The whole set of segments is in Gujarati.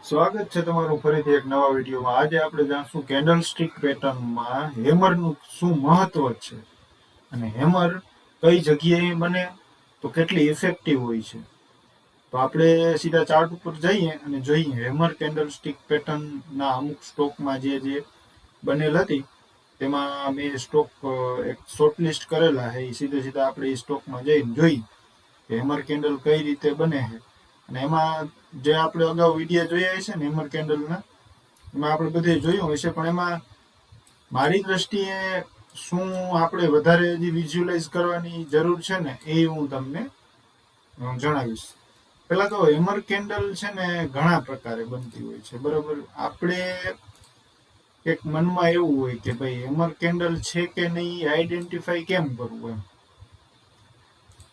સ્વાગત છે તમારું ફરીથી એક નવા વિડીયોમાં. આજે આપણે જાણશું કેન્ડલ સ્ટિક પેટર્નમાં હેમરનું શું મહત્વ છે અને હેમર કઈ જગ્યાએ બને તો કેટલી ઇફેક્ટિવ હોય છે. તો આપણે સીધા ચાર્ટ ઉપર જઈએ અને જોઈએ હેમર કેન્ડલ સ્ટિક પેટર્નના અમુક સ્ટોકમાં જે બનેલ હતી તેમાં મેં સ્ટોક એક શોર્ટલિસ્ટ કરેલા છે. એ સીધા આપણે એ સ્ટોકમાં જઈને જોઈએ કે હેમર કેન્ડલ કઈ રીતે બને છે. અને એમાં જે આપણે અગાઉ વિડીયો જોયા છે ને હેમર કેન્ડલના, એમાં આપણે બધે જોયું હશે, પણ એમાં મારી દ્રષ્ટિએ શું આપણે વધારે જે વિઝ્યુઅલાઇઝ કરવાની જરૂર છે ને એ હું તમને જણાવીશ. પેલા તો હેમર કેન્ડલ છે ને ઘણા પ્રકારે બનતી હોય છે, બરોબર. આપણે એક મનમાં એવું હોય કે ભાઈ હેમર કેન્ડલ છે કે નહીં આઈડેન્ટિફાઈ કેમ કરવું એમ.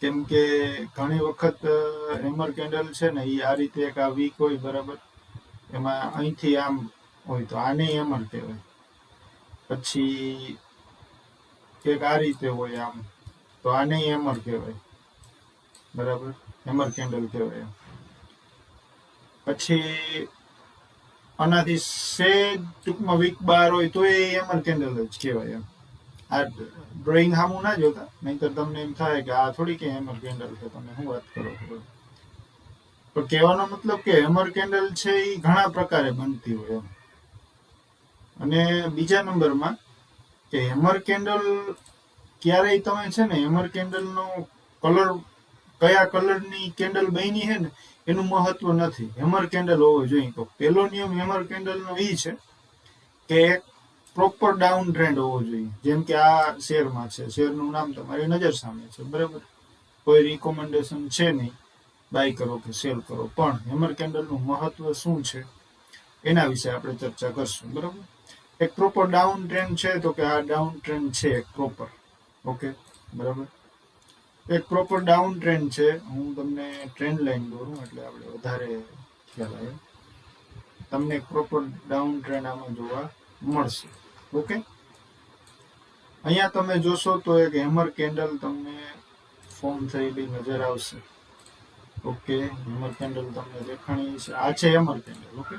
કેમ કે ઘણી વખત હેમર કેન્ડલ છે ને એ આ રીતે એક આ વીક હોય, બરાબર. એમાં અહીંથી આમ હોય તો આને હેમર કહેવાય. પછી એક આ રીતે હોય આમ તો આને હેમર કહેવાય, બરાબર. હેમર કેન્ડલ કહેવાય. પછી આનાથી સેજ ટૂંકમાં વીક બાર હોય તો એ હેમર કેન્ડલ જ કહેવાય એમ. આ ડ્રોઈંગ સામું ના જોતા, નહીંતર તમને એમ થાય કે આ થોડી કઈ હેમર કેન્ડલ છે, તમે શું વાત કરો છો. પણ કહેવાનો મતલબ કે હેમર કેન્ડલ છે એ ઘણા પ્રકારે બનતી હોય એમ. અને બીજા નંબરમાં કે હેમર કેન્ડલ ક્યારેય તમે છે ને હેમર કેન્ડલનો કલર કયા કલરની કેન્ડલ બની છે ને એનું મહત્વ નથી. હેમર કેન્ડલ હોવો જોઈએ. તો પેલો નિયમ હેમર કેન્ડલનો એ છે કે એક પ્રોપર ડાઉન ટ્રેન્ડ હોવો જોઈએ. જેમ કે આ શેરમાં છે, શેરનું નામ તમારી નજર સામે છે, બરાબર. કોઈ રિકોમેન્ડેશન છે નહીં બાય કરો કે સેલ કરો, પણ હેમર કેન્ડલનું મહત્વ શું છે એના વિશે આપણે ચર્ચા કરશું, બરાબર. એક પ્રોપર ડાઉન ટ્રેન્ડ છે તો કે આ ડાઉન ટ્રેન્ડ છે એક પ્રોપર, ઓકે, બરાબર. એક પ્રોપર ડાઉન ટ્રેન્ડ છે. હું તમને ટ્રેન્ડ લાઈન દોરું એટલે આપણે વધારે ખ્યાલ આવે. તમને એક પ્રોપર ડાઉન ટ્રેન્ડ આમાં જોવા મળશે, ઓકે. અહીંયા તમે જોશો તો એક હેમર કેન્ડલ તમને ફોર્મ થયેલી નજર આવશે, ઓકે. હેમર કેન્ડલ તમને દેખાણી છે, આ છે હેમર કેન્ડલ, ઓકે.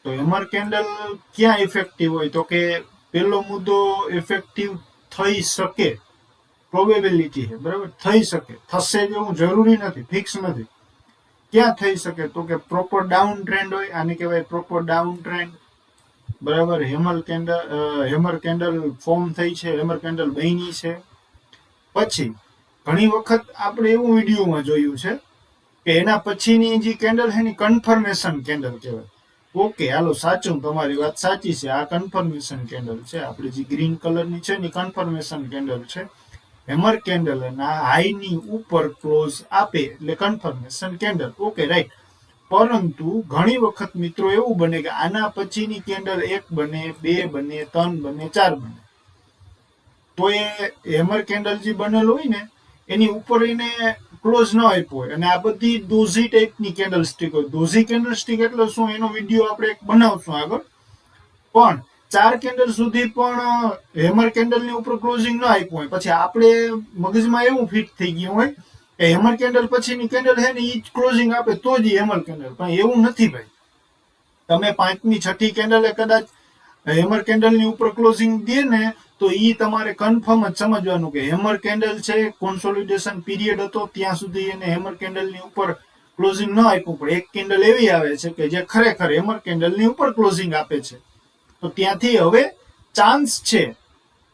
તો હેમર કેન્ડલ ક્યાં ઇફેક્ટિવ હોય તો કે પેલો મુદ્દો ઇફેક્ટિવ થઈ શકે, પ્રોબેબિલિટી છે, બરાબર. થઈ શકે, થશે જેવું જરૂરી નથી, ફિક્સ નથી. ક્યાં થઈ શકે તો કે પ્રોપર ડાઉન ટ્રેન્ડ હોય, આને કહેવાય પ્રોપર ડાઉન ટ્રેન્ડ, બરાબર. હેમર કેન્ડલ ફોર્મ થઈ છે, હેમર કેન્ડલ બની છે. પછી ઘણી વખત આપણે એવું વિડીયોમાં જોયું છે કે એના પછીની જે કેન્ડલ છે ને કન્ફર્મેશન કેન્ડલ કહેવાય. ઓકે, હાલો, સાચું, તમારી વાત સાચી છે. આ કન્ફર્મેશન કેન્ડલ છે. આપણે જે ગ્રીન કલરની છે ને કન્ફર્મેશન કેન્ડલ છે. હેમર કેન્ડલ ના હાઈની ઉપર ક્લોઝ આપે એટલે કન્ફર્મેશન કેન્ડલ, ઓકે, રાઈટ. પરંતુ ઘણી વખત મિત્રો એવું બને કે આના પછીની કેન્ડલ 1 બને, 2 બને, 3 બને, 4 બને. તો એ હેમર કેન્ડલ જે બનેલ હોય ને એની ઉપર એને ક્લોઝ ન આપ્યો હોય, અને આ બધી દોઝી ટાઈપની કેન્ડલ સ્ટિક હોય. દોઝી કેન્ડલ સ્ટિક એટલે શું, એનો વિડીયો આપણે એક બનાવશું આગળ. પણ 4 કેન્ડલ સુધી પણ હેમર કેન્ડલની ઉપર ક્લોઝિંગ ન આપ્યું હોય, પછી આપણે મગજમાં એવું ફિટ થઈ ગયું હોય કે હેમર કેન્ડલ પછીની કેન્ડલ છે ને એ જ ક્લોઝિંગ આપે તો જ હેમર કેન્ડલ. પણ એવું નથી ભાઈ. તમે 5મી 6ઠી કેન્ડલે કદાચ હેમર કેન્ડલની ઉપર ક્લોઝિંગ દે ને તો ઈ તમારે કન્ફર્મ જ સમજવાનું કે હેમર કેન્ડલ છે, કોન્સોલિડેશન પીરિયડ હતો ત્યાં સુધી એને હેમર કેન્ડલની ઉપર ક્લોઝિંગ ન આપ્યું. પણ એક કેન્ડલ એવી આવે છે કે જે ખરેખર હેમર કેન્ડલની ઉપર ક્લોઝિંગ આપે છે. તો ત્યાંથી હવે ચાન્સ છે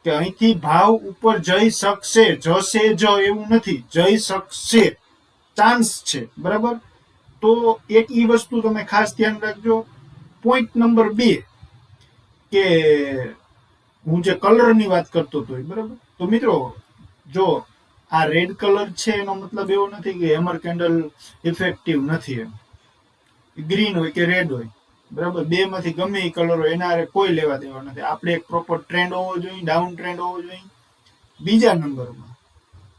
કે અહીંથી ભાવ ઉપર જઈ શકશે. જશે જ એવું નથી, જઈ શકશે, ચાન્સ છે, બરાબર. તો એક ઈ વસ્તુ તમે ખાસ ધ્યાન રાખજો. પોઈન્ટ નંબર 2 કે હું જે કલરની વાત કરતો હતો, બરાબર. તો મિત્રો જો આ રેડ કલર છે એનો મતલબ એવો નથી કે હેમર કેન્ડલ ઇફેક્ટિવ નથી એમ. ગ્રીન હોય કે રેડ હોય, બરાબર, બે માંથી ગમે એ કલર હોય એના કોઈ લેવા દેવા નથી. આપણે એક પ્રોપર ટ્રેન્ડ હોવો જોઈએ, ડાઉન ટ્રેન્ડ હોવો જોઈએ. બીજા નંબરમાં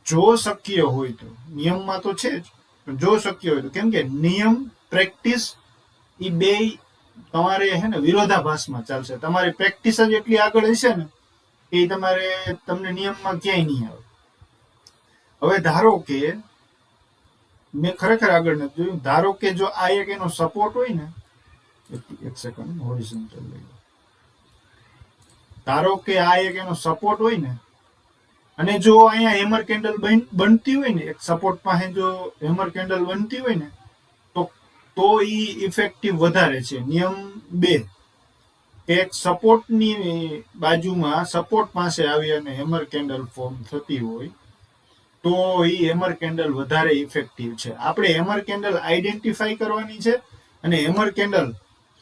જો શક્ય હોય તો, નિયમમાં તો છે જ, જો શક્ય હોય તો, કેમ કે નિયમ પ્રેક્ટિસ એ બે તમારે હે ને વિરોધાભાસમાં ચાલશે. તમારી પ્રેક્ટિસ જ એટલી આગળ હશે ને એ તમને નિયમમાં ક્યાંય નહીં આવે. હવે ધારો કે મેં ખરેખર આગળ નથી જોયું. ધારો કે જો આ એક એનો સપોર્ટ હોય ને એક સેકન્ડ હોરિઝોન્ટલ લઈ લો. ધારો કે આ એક એનો સપોર્ટ હોય ને, અને જો અહીંયા હેમર કેન્ડલ બનતી હોય ને, એક સપોર્ટ પાસે જો હેમર કેન્ડલ બનતી હોય ને, તો ઈ ઇફેક્ટિવ વધારે છે. નિયમ 2, એક સપોર્ટની બાજુમાં સપોર્ટ પાસે આવી અને હેમર કેન્ડલ ફોર્મ થતી હોય તો ઈ હેમર કેન્ડલ વધારે ઇફેક્ટિવ છે. આપણે હેમર કેન્ડલ આઈડેન્ટિફાઈ કરવાની છે અને હેમર કેન્ડલ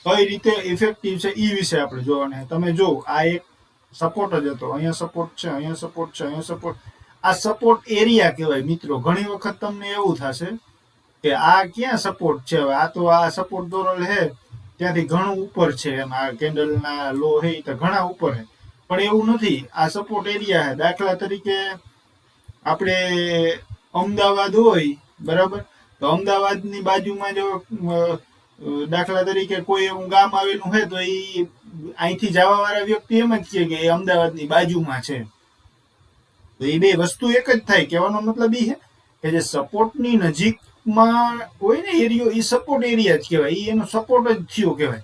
કઈ રીતે ઇફેક્ટિવ છે એ વિશે આપણે જોવાના. તમે જો આ એક સપોર્ટ જ હતો, અહીંયા સપોર્ટ છે, અહીંયા સપોર્ટ છે, અહીંયા સપોર્ટ. આ સપોર્ટ એરિયા કહેવાય મિત્રો. ઘણી વખત તમને એવું થશે કે આ ક્યાં સપોર્ટ છે, હવે આ તો આ સપોર્ટ દોરેલ છે ત્યાંથી ઘણું ઉપર છે, એમ આ કેન્ડલના લો છે તો ઘણા ઉપર છે, પણ એવું નથી. આ સપોર્ટ એરિયા છે. દાખલા તરીકે આપણે અમદાવાદ હોય, બરાબર, તો અમદાવાદની બાજુમાં જો દાખલા તરીકે કોઈ એવું ગામ આવેલું છે તો એ અહીંથી જવા વાળા વ્યક્તિ એમ જ છે કે એ અમદાવાદની બાજુમાં છે. તો એ બે વસ્તુ એક જ થાય. કહેવાનો મતલબ એ છે કે જે સપોર્ટની નજીકમાં હોય ને એરિયો, એ સપોર્ટ એરિયા જ કહેવાય. એ એનો સપોર્ટ જ થયો કહેવાય.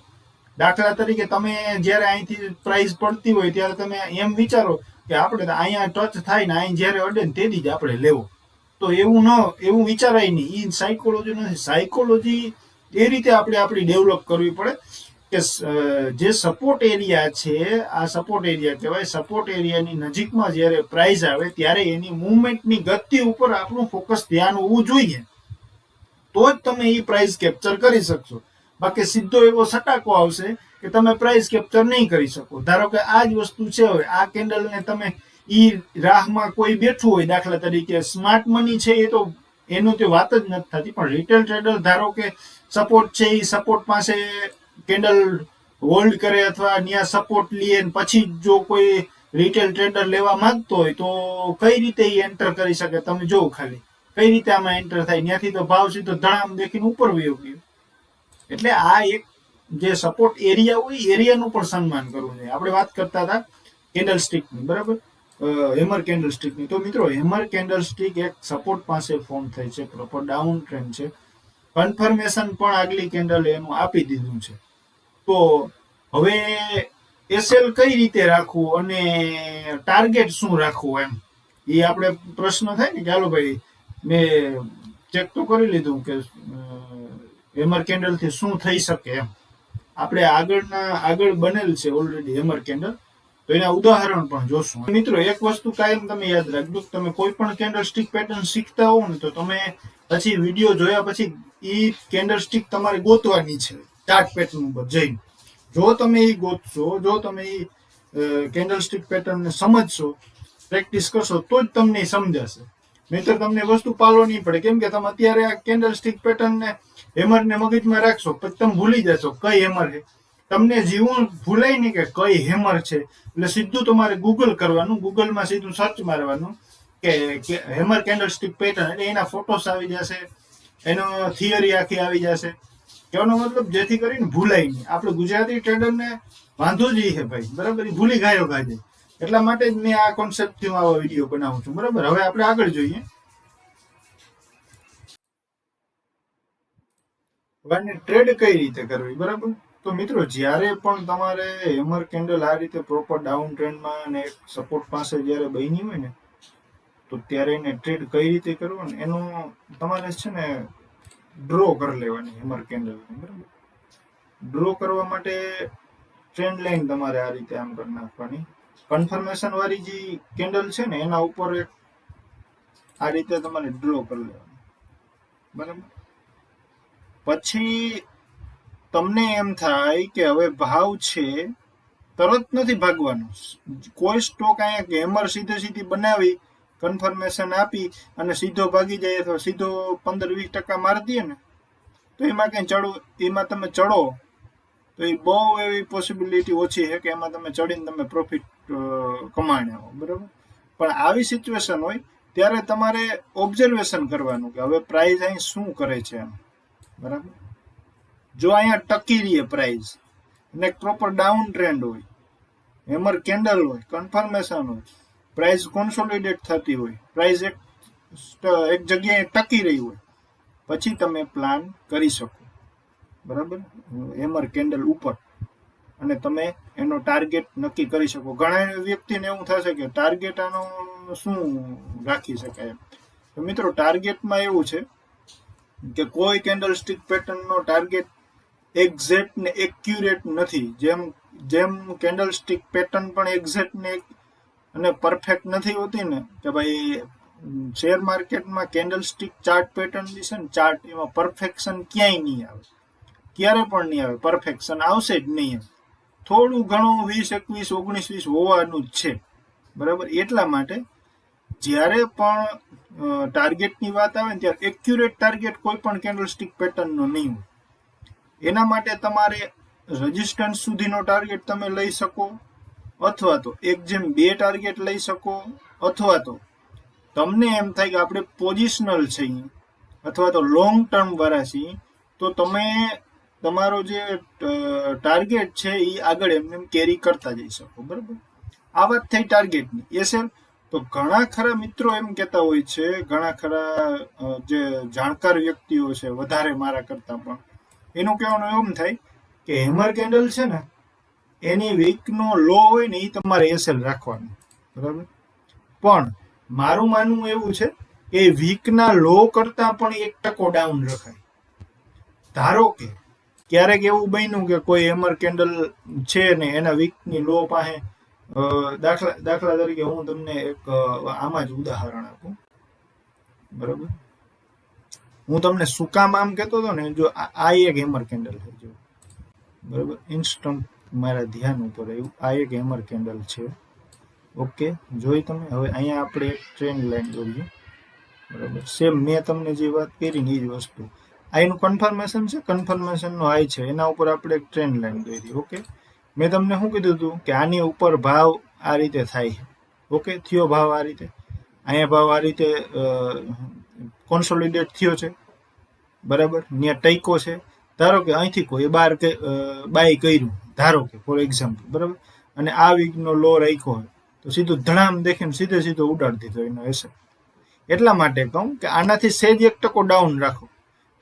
દાખલા તરીકે તમે જ્યારે અહીંથી પ્રાઇસ પડતી હોય ત્યારે તમે એમ વિચારો કે આપણે અહીંયા ટચ થાય ને અહીં જ્યારે અડે ને તેથી જ આપણે લેવો. તો એવું વિચારાય નહીં. એ સાયકોલોજી નથી. સાયકોલોજી એ રીતે આપણે આપણી ડેવલપ કરવી પડે કે જે સપોર્ટ એરિયા છે, આ સપોર્ટ એરિયા કહેવાય. સપોર્ટ એરિયાની નજીકમાં જ્યારે પ્રાઇસ આવે ત્યારે એની મુવમેન્ટની ગતિ ઉપર આપણું ફોકસ ધ્યાન હોવું જોઈએ. તો જ તમે એ પ્રાઇસ કેપ્ચર કરી શકશો. બાકી સીધો એવો સટાકો આવશે કે તમે પ્રાઇસ કેપ્ચર નહીં કરી શકો. ધારો કે આ જ વસ્તુ છે, હવે આ કેન્ડલને તમે ઈ રાહમાં કોઈ બેઠું હોય, દાખલા તરીકે સ્માર્ટ મની છે, એ તો એનું તો વાત જ નથી થતી, પણ રિટેલ ટ્રેડર ધારો કે સપોર્ટ છે, એ સપોર્ટ પાસે કેન્ડલ હોલ્ડ કરે અથવા ત્યાં સપોર્ટ લે, પછી જો કોઈ રિટેલ ટ્રેડર લેવા માંગતો હોય તો કઈ રીતે એ એન્ટર કરી શકે. તમે જોવો ખાલી કઈ રીતે આમાં એન્ટર થાય. ત્યાંથી તો ભાવ સીધો ધડામ દેખીને ઉપર વયો ગયો. એટલે આ એક જે સપોર્ટ એરિયા હોય, એરિયાનું પણ સન્માન કરવું જોઈએ. આપણે વાત કરતા હતા કેન્ડલ સ્ટિકની, બરાબર, હેમર કેન્ડલ સ્ટિકની. તો મિત્રો હેમર કેન્ડલ સ્ટિક એક સપોર્ટ પાસે ફોર્મ થઈ છે, પ્રોપર ડાઉન ટ્રેન્ડ છે. કન્ફર્મેશન પણ આગલી કેન્ડલ એનું આપી દીધું છે. તો હવે એસએલ કઈ રીતે રાખવું અને ટાર્ગેટ શું રાખવું, એમ એ આપણે પ્રશ્ન થાય ને કે ચાલો ભાઈ મેં ચેક તો કરી લીધું કે હેમર કેન્ડલ થી શું થઈ શકે. એમ આપણે આગળ બનેલ છે ઓલરેડી હેમર કેન્ડલ, તો એના ઉદાહરણ પણ જોશું. મિત્રો એક વસ્તુ કાયમ તમે યાદ રાખજો, તમે કોઈ પણ કેન્ડલ સ્ટિક પેટર્ન શીખતા હો ને તો તમે પછી વિડીયો જોયા પછી એ કેન્ડલ સ્ટિક તમારે ગોતવાની છે ચાર્ટ પેટર્ન ઉપર જઈને. જો તમે એ ગોતશો, જો તમે એ કેન્ડલ સ્ટિક પેટર્નને સમજશો, પ્રેક્ટિસ કરશો, તો જ તમને સમજાશે. નહીતર તમને વસ્તુ પાલવો નહીં પડે. કેમ કે તમે અત્યારે આ કેન્ડલ સ્ટિક પેટર્નને હેમરને મગજમાં રાખશો, પછી તમે ભૂલી જશો કઈ હેમર છે. તમને જીવન ભૂલાય નહીં કે કઈ હેમર છે, એટલે સીધું તમારે ગૂગલ કરવાનું, ગૂગલમાં સીધું સર્ચ મારવાનું કે હેમર કેન્ડલ સ્ટિક પેટર્ન, એટલે એના ફોટોસ આવી જશે, એનો થિયરી આખી આવી જશે. કહેવાનો મતલબ જેથી કરીને ભૂલાય નહીં. આપણે ગુજરાતી ટ્રેડરને વાંધો જ છે ભાઈ, બરાબર, એ ભૂલી ગયો ગાજે. એટલા માટે જ મેં આ કોન્સેપ્ટથી હું આવા વિડીયો બનાવું છું, બરાબર. હવે આપણે આગળ જોઈએ. ટ્રેડ કઈ રીતે કરવી, બરાબર. તો મિત્રો જ્યારે પણ તમારે હેમર કેન્ડલ આ રીતે પ્રોપર ડાઉન ટ્રેન્ડમાં અને સપોર્ટ પાસે જ્યારે બની હોય ને, તો ત્યારે એને ટ્રેડ કઈ રીતે કરવો ને એનું તમારે છે ને ડ્રો કરી લેવાની હેમર કેન્ડલ, બરાબર. ડ્રો કરવા માટે ટ્રેન્ડ લાઈન તમારે આ રીતે આમ કરી નાખવાની. કન્ફર્મેશન વાળી જે કેન્ડલ છે ને એના ઉપર એક આ રીતે તમારે ડ્રો કરી લેવાની, બરાબર. પછી તમને એમ થાય કે હવે ભાવ છે, તરત નથી ભાગવાનું. કોઈ સ્ટોક અહીંયા હેમર સીધી બનાવી, કન્ફર્મેશન આપી અને સીધો ભાગી જાય અથવા સીધો 15-20% મારી દે ને, તો એમાં તમે ચડો તો એ બહુ એવી પોસિબિલિટી ઓછી છે કે એમાં તમે ચડીને તમે પ્રોફિટ કમાણ્યા હો, બરાબર. પણ આવી સિચ્યુએશન હોય ત્યારે તમારે ઓબ્ઝર્વેશન કરવાનું કે હવે પ્રાઇસ અહીં શું કરે છે એમ, બરાબર. જો અહીંયા ટકી રહીએ પ્રાઇસ અને પ્રોપર ડાઉન ટ્રેન્ડ હોય, હેમર કેન્ડલ હોય, કન્ફર્મેશન હોય, પ્રાઇસ કોન્સોલિડેટ થતી હોય, પ્રાઇસ એક જગ્યાએ ટકી રહી હોય, પછી તમે પ્લાન કરી શકો. બરાબર, હેમર કેન્ડલ ઉપર, અને તમે એનો ટાર્ગેટ નક્કી કરી શકો. ઘણા વ્યક્તિને એવું થશે કે ટાર્ગેટ આનો શું રાખી શકાય. તો મિત્રો, ટાર્ગેટમાં એવું છે કે કોઈ કેન્ડલ સ્ટિક પેટર્નનો ટાર્ગેટ એક્ઝેક્ટ ને એક્યુરેટ નથી. જેમ જેમ કેન્ડલ સ્ટિક પેટર્ન પણ એક્ઝેક્ટ ને અને પરફેક્ટ નથી હોતી ને, કે ભાઈ શેર માર્કેટમાં કેન્ડલ સ્ટિક ચાર્ટ પેટર્ન છે ને, ચાર્ટ એમાં પરફેક્શન ક્યાંય નહીં આવે, ક્યારે પણ નહીં આવે. પરફેક્શન આવશે જ નહીં. થોડું ઘણું 20, 21, 19, 20 હોવાનું જ છે. બરાબર, એટલા માટે જ્યારે પણ ટાર્ગેટની વાત આવે ને ત્યારે એક્યુરેટ ટાર્ગેટ કોઈ પણ કેન્ડલ સ્ટિક પેટર્નનો નહીં હોય. એના માટે તમારે રેઝિસ્ટન્સ સુધીનો ટાર્ગેટ તમે લઈ શકો, અથવા તો 1:2 ટાર્ગેટ લઈ શકો, અથવા તો તમને એમ થાય કે આપણે પોઝિશનલ છીએ અથવા તો લોંગ ટર્મ વાળા છીએ, તો તમે તમારો જે ટાર્ગેટ છે એ આગળ એમને કેરી કરતા જઈ શકો. બરાબર, આ વાત થઈ ટાર્ગેટની. એ છે. તો ઘણા ખરા મિત્રો એમ કહેતા હોય છે, ઘણા ખરા જે જાણકાર વ્યક્તિઓ છે વધારે મારા કરતા પણ, એનું કહેવાનું એમ થાય કે હેમર કેન્ડલ છે ને, એની વીકનો લો હોય ને એ તમારે એસએલ રાખવાનો. બરાબર, પણ મારું માનવું એવું છે કે વીકના લો કરતા પણ 1% ડાઉન રખાય. ધારો કે ક્યારેક એવું બન્યું કે કોઈ હેમર કેન્ડલ છે ને એના વીકની લો પાસે, દાખલા તરીકે હું તમને એક આમાં જ ઉદાહરણ આપું. બરાબર, હું તમને શું કામ આમ કહેતો હતો ને, જો આ એક હેમર કેન્ડલ છે, જો બરાબર, ઇન્સ્ટન્ટ મારા ધ્યાન ઉપર આવ્યું, આ એક હેમર કેન્ડલ છે. ઓકે, જોઈ તમે. હવે અહીંયા આપણે એક ટ્રેન્ડ લાઈન દોરીએ. બરાબર, સેમ મેં તમને જે વાત કરી ને એ જ વસ્તુ. આ એનું કન્ફર્મેશન છે, કન્ફર્મેશનનો હાઈ છે, એના ઉપર આપણે એક ટ્રેન્ડ લાઈન દોરી. ઓકે, મેં તમને શું કીધું હતું કે આની ઉપર ભાવ આ રીતે થાય. ઓકે, થયો ભાવ આ રીતે, અહીંયા ભાવ આ રીતે કોન્સોલિડેટ થયો છે. બરાબર, ત્યાં ટૈકો છે. ધારો કે અહીંથી કોઈ બાય કર્યું, ધારો કે ફોર એક્ઝામ્પલ. બરાબર, અને આ વીકનો લો રાખ્યો હોય તો સીધું ધડામ દેખીને સીધો ઉડાડી દીધો એનો એસેલ. એટલા માટે કહું કે આનાથી સહેજ 1% ડાઉન રાખો.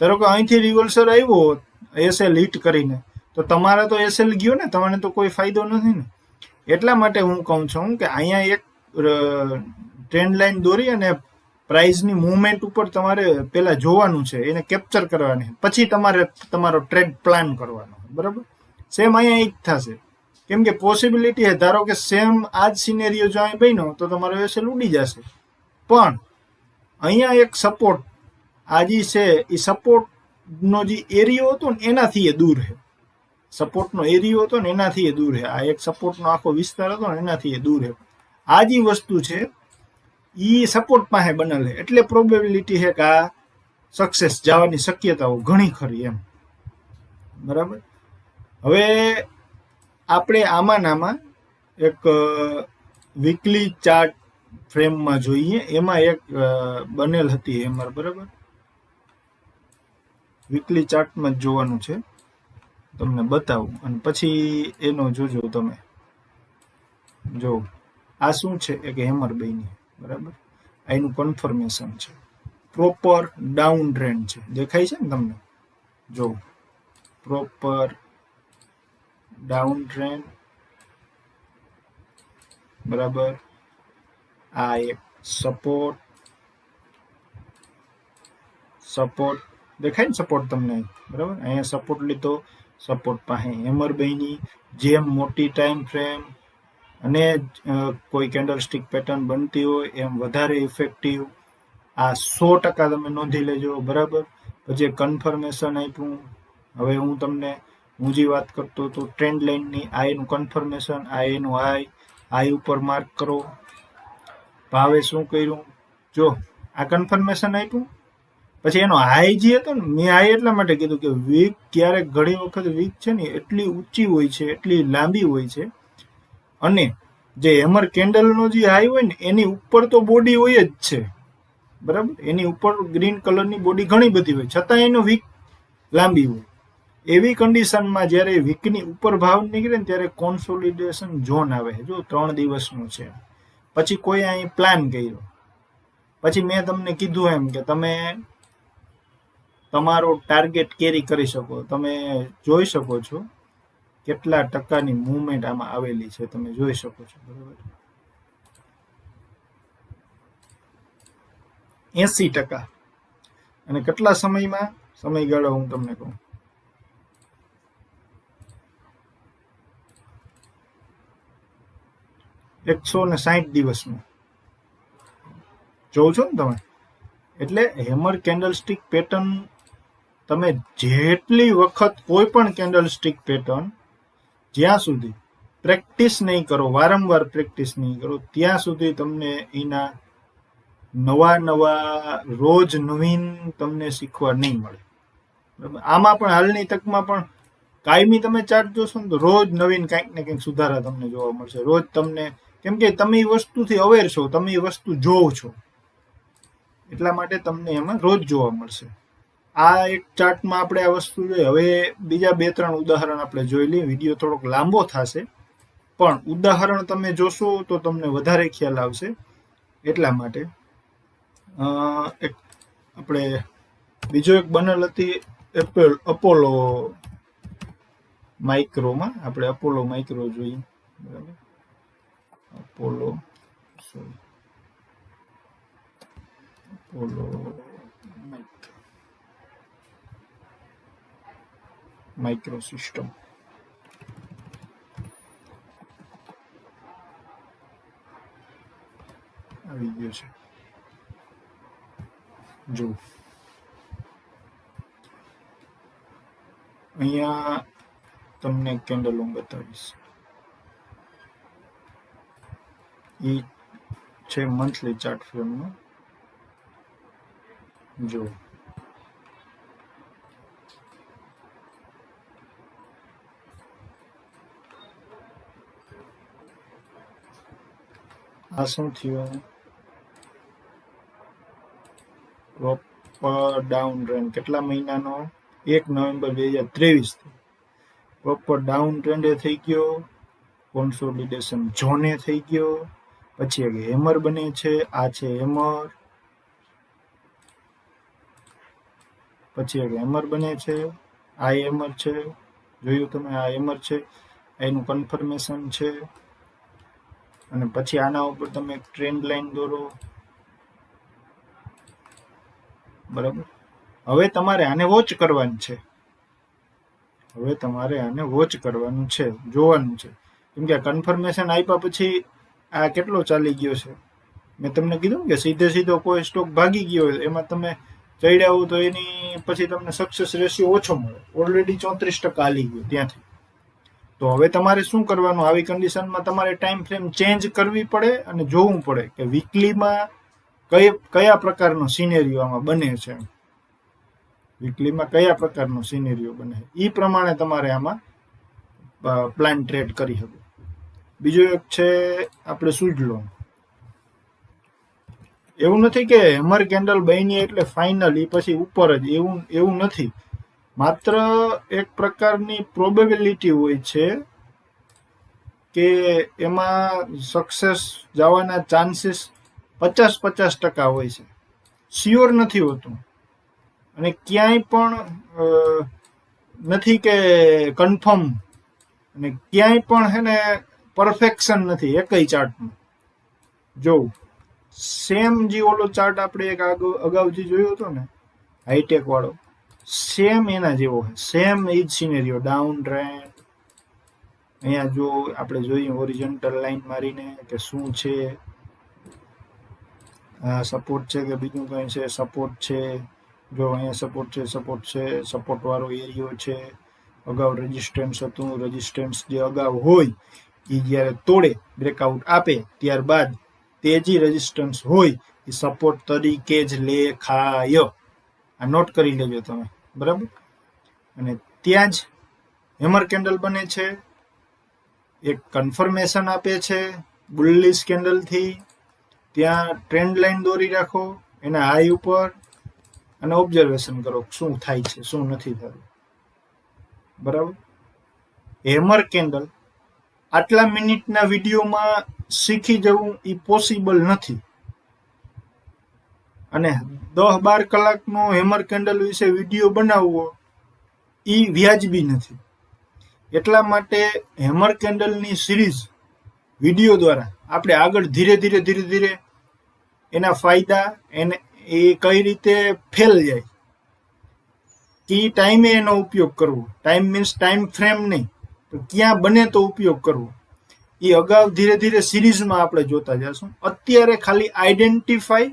ધારો કે અહીંથી રિવર્સર આવ્યો હોત એસએલ હિટ કરીને, તો તમારે તો એસએલ ગયો ને, તમારે તો કોઈ ફાયદો નથી ને. એટલા માટે હું કહું છું કે અહીંયા એક ટ્રેન્ડ લાઈન દોરી અને પ્રાઇઝની મુવમેન્ટ ઉપર તમારે પહેલા જોવાનું છે, એને કેપ્ચર કરવાની, પછી તમારે તમારો ટ્રેડ પ્લાન કરવાનો. બરાબર, સેમ અહીંયા જ થશે. કેમ કે પોસિબિલિટી છે, ધારો કે સેમ આ જ સિનેરિયો જો અહીં બન્યો તો તમારો એસએલ ઉડી જશે. પણ અહીંયા એક સપોર્ટ આ જે છે એ સપોર્ટનો જે એરિયો હતો ને એનાથી એ દૂર છે. સપોર્ટનો એરિયો હતો ને એનાથી એ દૂર છે. આ એક સપોર્ટનો આખો વિસ્તાર હતો ને એનાથી એ દૂર છે. આ જે વસ્તુ છે એ સપોર્ટ પાસે બનેલ છે, એટલે પ્રોબેબિલિટી છે કે આ સક્સેસ જવાની શક્યતાઓ ઘણી ખરી એમ. બરાબર, હવે આપણે આમાં એક વીકલી ચાર્ટ ફ્રેમમાં જોઈએ. એમાં એક બનેલ હતી હેમર. બરાબર, વીકલી ચાર્ટમાં જ જોવાનું છે, તમને બતાવું અને પછી એનો જોજો તમે. જો આ શું છે, એક હેમર બની. બરાબર, એનું કન્ફર્મેશન છે, પ્રોપર ડાઉન ટ્રેન્ડ છે. દેખાય છે ને તમને? જો પ્રોપર ડાઉન ટ્રેન્ડ. બરાબર, આ એક સપોર્ટ દેખાય ને, સપોર્ટ તમને. બરાબર, અહીંયા સપોર્ટ લીધો, સપોર્ટ પાસે હેમર બની. જેમ મોટી ટાઈમ ફ્રેમ અને કોઈ કેન્ડલ સ્ટિક પેટર્ન બનતી હોય એમ વધારે ઇફેક્ટિવ. આ 100% તમે નોંધી લેજો. બરાબર, પછી કન્ફર્મેશન આપ્યું. હવે હું જે વાત કરતો હતો ટ્રેન્ડ લાઇનની, આ એનું કન્ફર્મેશન, આ એનું હાઈ ઉપર માર્ક કરો. ભાવે શું કર્યું, જો આ કન્ફર્મેશન આપ્યું. પછી એનો હાઈ જે હતો ને, મેં હાઈ એટલા માટે કીધું કે વીક ક્યારેક ઘણી વખત વીક છે ને એટલી ઊંચી હોય છે, એટલી લાંબી હોય છે, અને જે હેમર કેન્ડલનો જે હાઈ હોય ને એની ઉપર તો બોડી હોય જ છે. બરાબર, એની ઉપર ગ્રીન કલરની બોડી ઘણી બધી હોય, છતાં એનો વીક લાંબી હોય. એવી કન્ડિશનમાં જ્યારે વીકની ઉપર ભાવ નીકળે ને ત્યારે કોન્સોલિડેશન ઝોન આવે. જો 3 દિવસનું છે, પછી કોઈ અહીં પ્લાન કર્યો, પછી મેં તમને કીધું એમ કે તમે તમારો ટાર્ગેટ કેરી કરી શકો. તમે જોઈ શકો છો કેટલા ટકાની મૂવમેન્ટ આમાં આવેલી છે, તમે જોઈ શકો છો. બરાબર, 80%. અને કેટલા સમયમાં? સમયગાળો હું તમને કહું, 160 દિવસમાં. જોઉં છો ને તમે? એટલે હેમર કેન્ડલસ્ટિક પેટર્ન તમે જેટલી વખત કોઈ પણ કેન્ડલસ્ટિક પેટર્ન જ્યાં સુધી પ્રેક્ટિસ નહીં કરો, વારંવાર પ્રેક્ટિસ નહીં કરો, ત્યાં સુધી તમને એના નવા રોજ નવીન તમને શીખવા નહીં મળે. આમાં પણ હાલની તકમાં પણ કાયમી તમે ચાર્ટ જોશો ને તો રોજ નવીન કંઈક ને કંઈક સુધારા તમને જોવા મળશે. રોજ તમને, કેમ કે તમે એ વસ્તુથી અવેર છો, તમે એ વસ્તુ જોવો છો, એટલા માટે તમને એમાં રોજ જોવા મળશે. આ એક ચાર્ટમાં આપણે આ વસ્તુ જોઈએ. હવે બીજા 2-3 ઉદાહરણ આપણે જોઈ લઈએ. વિડીયો થોડોક લાંબો થશે, પણ ઉદાહરણ તમે જોશો તો તમને વધારે ખ્યાલ આવશે. એટલા માટે એક આપણે બીજો એક બનેલ હતી અપોલો માઇક્રોમાં. આપણે અપોલો માઇક્રો જોઈએ. બરાબર, અપોલો માઇક્રો સિસ્ટમ. આવી ગયો છે, જો અહીંયા તમને કેન્ડલ હું બતાવીશ. એ છે મંથલી ચાર્ટ ફ્રેમમાં. જો આ શું થયું? Proper down trend. કેટલા મહિનાનો? 1 નવેમ્બર 2023 થી પ્રોપર ડાઉન ટ્રેન્ડ થઈ ગયો, કોન્સોલિડેશન ઝોને થઈ ગયો. પછી એક હેમર બને છે, આ છે હેમર. પછી એક હેમર બને છે, આ હેમર છે. જોયું તમે? આ હેમર છે, એનું કન્ફર્મેશન છે. અને પછી આના ઉપર તમે ટ્રેન્ડ લાઈન દોરો. બરાબર, હવે તમારે આને વોચ કરવાનું છે. હવે તમારે આને વોચ કરવાનું છે, જોવાનું છે. કેમ કે કન્ફર્મેશન આપ્યા પછી આ કેટલો ચાલી ગયો છે. મેં તમને કીધું કે સીધો કોઈ સ્ટોક ભાગી ગયો હોય એમાં તમે ચડ્યા હો તો એની પછી તમને સક્સેસ રેશિયો ઓછો મળે. ઓલરેડી 34% હાલી ગયો ત્યાંથી. તો હવે તમારે શું કરવાનું? આવી કન્ડિશનમાં તમારે ટાઈમ ફ્રેમ ચેન્જ કરવી પડે અને જોવું પડે કે વીકલીમાં કયા પ્રકારનો સિનેરિયો આમાં બને છે. વીકલીમાં કયા પ્રકારનો સિનેરિયો બને, એ પ્રમાણે તમારે આમાં પ્લાન ટ્રેડ કરી શકો. બીજો એક છે આપણે સુડલો. એવું નથી કે હેમર કેન્ડલ બની એટલે ફાઇનલ એ પછી ઉપર જ, એવું નથી. માત્ર એક પ્રકારની પ્રોબેબિલિટી હોય છે કે એમાં સક્સેસ જવાના ચાન્સીસ 50% હોય છે. શ્યોર નથી હોતું. અને ક્યાંય પણ નથી કે કન્ફર્મ, અને ક્યાંય પણ હે ને પરફેક્શન નથી એકય ચાર્ટમાં. જો સેમ જે ઓલો ચાર્ટ આપણે એક અગાઉ જે જોયો હતો ને, હાઈટેક વાળો, સેમ એના જેવો છે. સેમ એ જ સિનેરિયો, ડાઉન ટ્રેન્ડ. અહીંયા જો આપણે જોઈએ ઓરિજિનલ લાઈન મારીને કે શું છે, સપોર્ટ છે કે બીજું કંઈ છે. સપોર્ટ છે, જો અહીંયા સપોર્ટ છે, સપોર્ટ વાળો એરિયો છે. અગાઉ રેઝિસ્ટન્સ હતું, રેઝિસ્ટન્સ જે અગાઉ હોય એ જ્યારે તોડે, બ્રેકઆઉટ આપે, ત્યારબાદ તેજી રેઝિસ્ટન્સ હોય એ સપોર્ટ તરીકે જ લેખાય. આ નોટ કરી લેજો તમે. બરાબર, અને ત્યાં જ હેમર કેન્ડલ બને છે, એક કન્ફર્મેશન આપે છે બુલિશ કેન્ડલથી. ત્યાં ટ્રેન્ડ લાઈન દોરી રાખો એના હાઈ ઉપર અને ઓબ્ઝર્વેશન કરો શું થાય છે, શું નથી થતું. બરાબર, હેમર કેન્ડલ આટલા મિનિટના વિડીયોમાં શીખી જવું એ પોસિબલ નથી. અને 10-12 કલાકનો હેમર કેન્ડલ વિશે વિડીયો બનાવવો એ વ્યાજબી નથી. એટલા માટે હેમર કેન્ડલની સિરીઝ વિડીયો દ્વારા આપણે આગળ ધીરે ધીરે એના ફાયદા, એને એ કઈ રીતે ફેલ જાય, કઈ ટાઈમે એનો ઉપયોગ કરવો, ટાઈમ મીન્સ ટાઈમ ફ્રેમ નહીં, તો ક્યાં બને તો ઉપયોગ કરવો, એ અગાઉ ધીરે સિરીઝમાં આપણે જોતા જશું. અત્યારે ખાલી આઈડેન્ટિફાઈ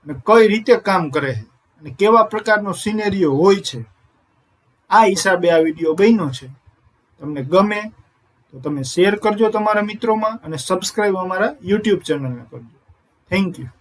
અને કઈ રીતે કામ કરે છે અને કેવા પ્રકારનો સિનેરિયો હોય છે, આ હિસાબે આ વિડીયો બન્યો છે. તમને ગમે તો તમે શેર કરજો તમારા મિત્રોમાં અને સબસ્ક્રાઇબ અમારા યુટ્યુબ ચેનલને કરજો. Thank you.